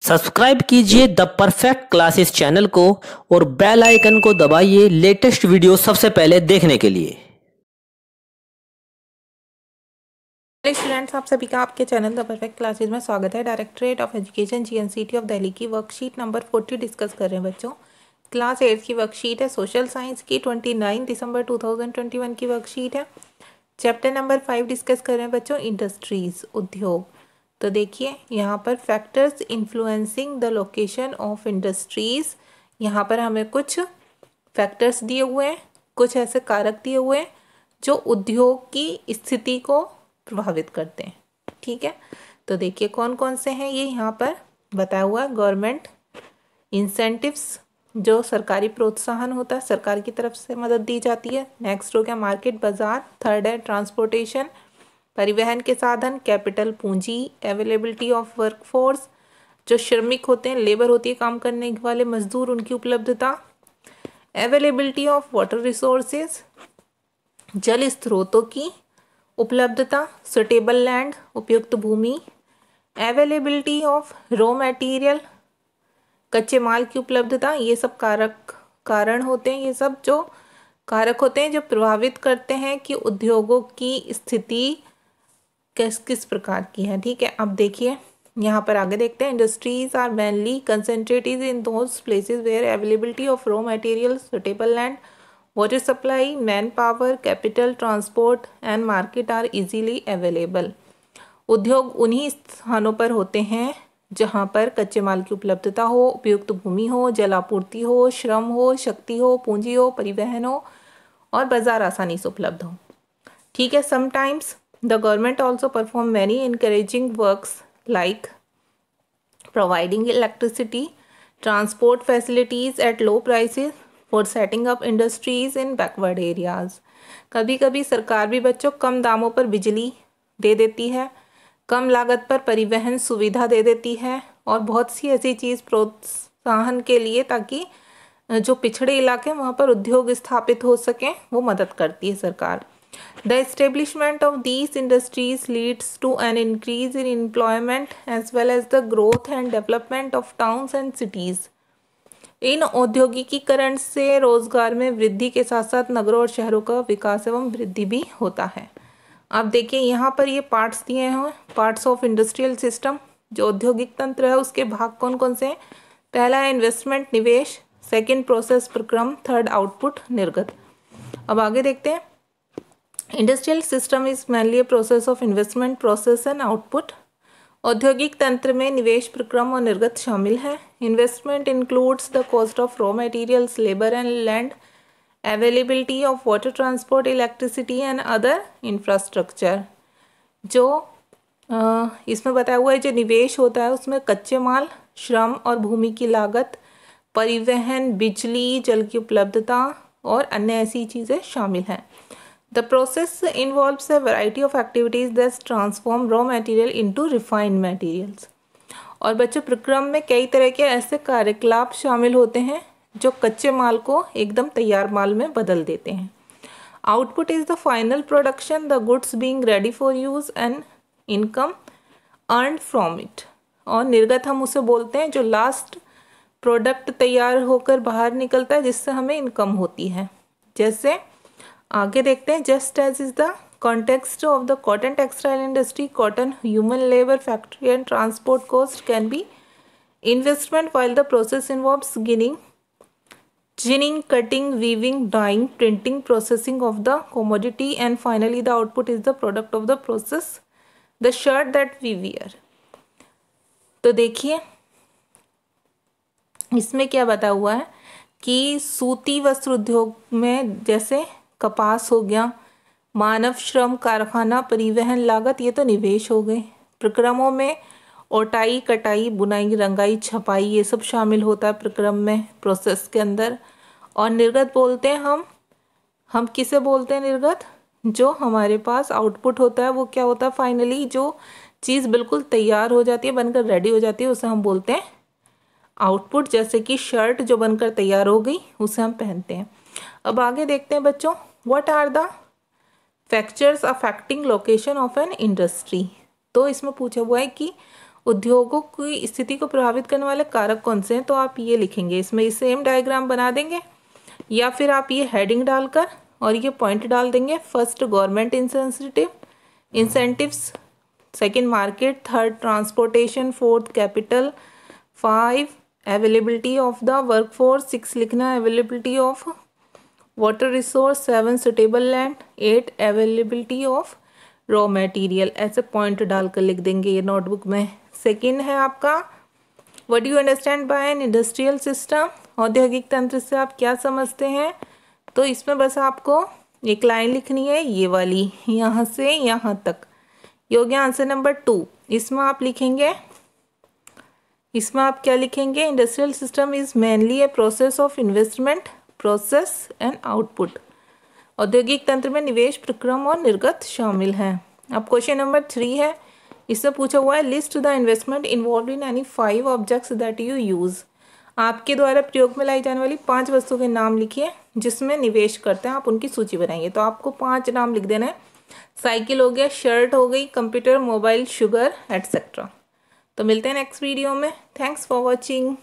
Subscribe कीजिए the perfect classes channel को और बेल आइकन को दबाइए लेटेस्ट वीडियो सबसे पहले देखने के लिए। स्टूडेंट्स, आप सभी का आपके चैनल द परफेक्ट क्लासेस में स्वागत है। Directorate of education GNCT of Delhi की वर्कशीट नंबर 40 डिस्कस कर रहे हैं बच्चों। क्लास 8 की वर्कशीट है, सोशल साइंस की 29 दिसंबर 2021 की वर्कशीट है। चैप्टर नंबर 5 डिस्कस कर रहे हैं बच्चों, इंडस्ट्रीज, उद्योग। तो देखिए यहाँ पर factors influencing the location of industries. यहाँ पर हमें कुछ फैक्टर्स दिए हुए हैं, कुछ ऐसे कारक दिए हुए हैं जो उद्योग की स्थिति को प्रभावित करते हैं। ठीक है, तो देखिए कौन कौन से हैं ये यहाँ पर बताया हुआ है। गवर्नमेंट इंसेंटिव्स, जो सरकारी प्रोत्साहन होता है, सरकार की तरफ से मदद दी जाती है। नेक्स्ट हो गया मार्केट, बाजार। थर्ड है ट्रांसपोर्टेशन, परिवहन के साधन। कैपिटल, पूंजी। अवेलेबिलिटी ऑफ वर्कफोर्स, जो श्रमिक होते हैं, लेबर होती है काम करने वाले मजदूर, उनकी उपलब्धता। अवेलेबिलिटी ऑफ वाटर रिसोर्सेज, जल स्रोतों की उपलब्धता। सुटेबल लैंड, उपयुक्त भूमि। अवेलेबिलिटी ऑफ रॉ मटेरियल, कच्चे माल की उपलब्धता। ये सब कारण होते हैं, ये सब जो कारक होते हैं जो प्रभावित करते हैं कि उद्योगों की स्थिति किस किस प्रकार की है। ठीक है, अब देखिए यहाँ पर आगे देखते हैं। Industries are mainly concentrated in those places where availability of raw material, suitable land, water supply, manpower, capital, transport and market are easily available. उद्योग उन्हीं स्थानों पर होते हैं जहाँ पर कच्चे माल की उपलब्धता हो, उपयुक्त भूमि हो, जलापूर्ति हो, श्रम हो, शक्ति हो, पूंजी हो, परिवहन हो और बाजार आसानी से उपलब्ध हो। ठीक है, sometimes the government also perform many encouraging works like providing electricity, transport facilities at low prices for setting up industries in backward areas. कभी कभी सरकार भी बच्चों कम दामों पर बिजली दे देती है, कम लागत पर परिवहन सुविधा दे देती है और बहुत सी ऐसी चीज़ प्रोत्साहन के लिए, ताकि जो पिछड़े इलाके वहाँ पर उद्योग स्थापित हो सकें, वो मदद करती है सरकार। The establishment of these industries leads to an increase in employment as well as the growth and development of towns and cities. इन औद्योगिकीकरण से रोजगार में वृद्धि के साथ साथ नगरों और शहरों का विकास एवं वृद्धि भी होता है। अब देखिए यहाँ पर ये पार्ट्स दिए हैं, पार्ट्स ऑफ इंडस्ट्रियल सिस्टम। जो औद्योगिक तंत्र है उसके भाग कौन कौन से हैं। पहला है इन्वेस्टमेंट, निवेश। सेकंड प्रोसेस, प्रक्रम। थर्ड आउटपुट, निर्गत। अब आगे देखते हैं। Industrial system is mainly a process of investment, process and output. औद्योगिक तंत्र में निवेश, प्रक्रम और निर्गत शामिल है। Investment includes the cost of raw materials, labour and land, availability of water, transport, electricity and other infrastructure. जो इसमें बताया हुआ है, जो निवेश होता है उसमें कच्चे माल, श्रम और भूमि की लागत, परिवहन, बिजली, जल की उपलब्धता और अन्य ऐसी चीज़ें शामिल हैं। The process involves a variety of activities that transform raw material into refined materials. और बच्चों प्रक्रम में कई तरह के ऐसे कार्यकलाप शामिल होते हैं जो कच्चे माल को एकदम तैयार माल में बदल देते हैं। Output is the final production, the goods being ready for use and income earned from it. और निर्गत हम उसे बोलते हैं जो लास्ट प्रोडक्ट तैयार होकर बाहर निकलता है जिससे हमें इनकम होती है। जैसे आगे देखते हैं। Just as is the context of the cotton textile industry, cotton, human labour, factory and transport cost can be investment while the process involves ginning, cutting, weaving, dyeing, printing, processing of the commodity and finally the output is the product of the process, the shirt that we wear. तो देखिए इसमें क्या बता हुआ है कि सूती वस्त्र उद्योग में जैसे कपास हो गया, मानव श्रम, कारखाना, परिवहन लागत, ये तो निवेश हो गए। प्रक्रमों में ओटाई, कटाई, बुनाई, रंगाई, छपाई, ये सब शामिल होता है प्रक्रम में, प्रोसेस के अंदर। और निर्गत बोलते हैं हम किसे बोलते हैं निर्गत, जो हमारे पास आउटपुट होता है। वो क्या होता है, फाइनली जो चीज़ बिल्कुल तैयार हो जाती है, बनकर रेडी हो जाती है, उसे हम बोलते हैं आउटपुट। जैसे कि शर्ट जो बनकर तैयार हो गई उसे हम पहनते हैं। अब आगे देखते हैं बच्चों, what are the factors affecting location of an industry. तो इसमें पूछा हुआ है कि उद्योगों की स्थिति को प्रभावित करने वाले कारक कौन से हैं, तो आप ये लिखेंगे। इसमें सेम डायग्राम बना देंगे या फिर आप ये हेडिंग डालकर और ये पॉइंट डाल देंगे। First government incentives, second market, third transportation, fourth capital, 5 availability of the workforce, 6 लिखना availability of water resource, 7 suitable land, 8 availability of raw material. ऐसे पॉइंट डालकर लिख देंगे ये नोटबुक में। सेकंड है आपका what do you understand by an industrial system, औद्योगिक तंत्र से आप क्या समझते हैं। तो इसमें बस आपको एक लाइन लिखनी है, ये वाली, यहाँ से यहाँ तक। ये हो गया आंसर नंबर 2। इसमें आप लिखेंगे, इसमें आप क्या लिखेंगे, industrial system is mainly a process of investment, process and output. औद्योगिक तंत्र में निवेश, प्रक्रम और निर्गत शामिल हैं। अब क्वेश्चन नंबर 3 है, इससे पूछा हुआ है list the investment involve in any 5 objects that you use. आपके द्वारा प्रयोग में लाई जाने वाली 5 वस्तुओं के नाम लिखिए जिसमें निवेश करते हैं, आप उनकी सूची बनाइए। तो आपको 5 नाम लिख देना है। साइकिल हो गया, शर्ट हो गई, कंप्यूटर, मोबाइल, शुगर एटसेट्रा। तो मिलते हैं नेक्स्ट वीडियो में। Thanks for watching.